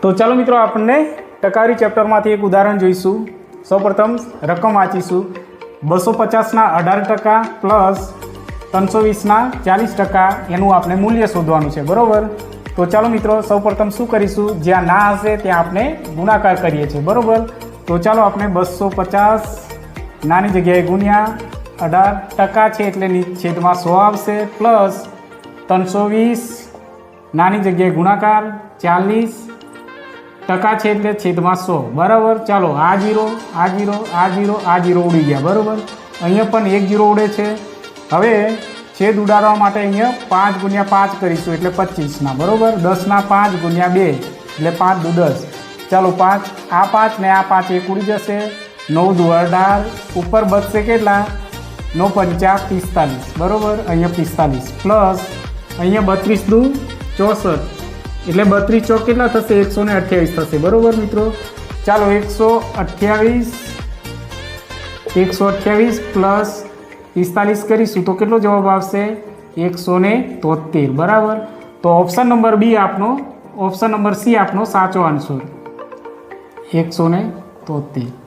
તો ચાલો મિત્રો, આપણને ટકાવારી ચેપ્ટરમાંથી એક ઉદાહરણ જોઈશું. સૌપ્રથમ રકમ વાંચીશું. 250ના 18% પ્લસ 320ના 40% એનું આપણે મૂલ્ય શોધવાનું છે, બરાબર. તો ચાલો મિત્રો, સૌપ્રથમ શું કરીશું, જ્યાં ના હશે ત્યાં આપણે ગુણાકાર કરીએ છીએ, બરાબર. તો ચાલો આપણે 250 નાની જગ્યાએ ગુણ્યા 18% છે એટલે છેદમાં 100 આવશે, પ્લસ 320 નાની જગ્યાએ ગુણાકાર 40% છે એટલે છેદમાં 100, બરાબર. ચાલો આ 0 આ 0 આ 0 આ 0 ઉડી ગયા, બરાબર. અહીંયા પણ એક 0 ઉડે છે. હવે છેદ ઉડાડવા માટે અહીંયા 5 ગુણ્યા 5 કરીશું એટલે 25ના, બરાબર. 10ના 5 ગુણ્યા 2 એટલે 5 દુ 10. ચાલો 5 આ 5 ને આ 5 એક ઉડી જશે. 9 દુ 18 ઉપર બચશે કેટલા? 9 પંચા 45, બરાબર. અહીંયા 45 પ્લસ અહીંયા 32 દુ 64 એટલે 32 ચોક કેટલા થશે? 128 થશે, બરાબર મિત્રો. ચાલો 128 પ્લસ 45 કરીશું તો કેટલો જવાબ આવશે? 173, બરાબર. તો ઓપ્શન નંબર બી આપનો, ઓપ્શન નંબર સી આપનો સાચો આન્સર 173.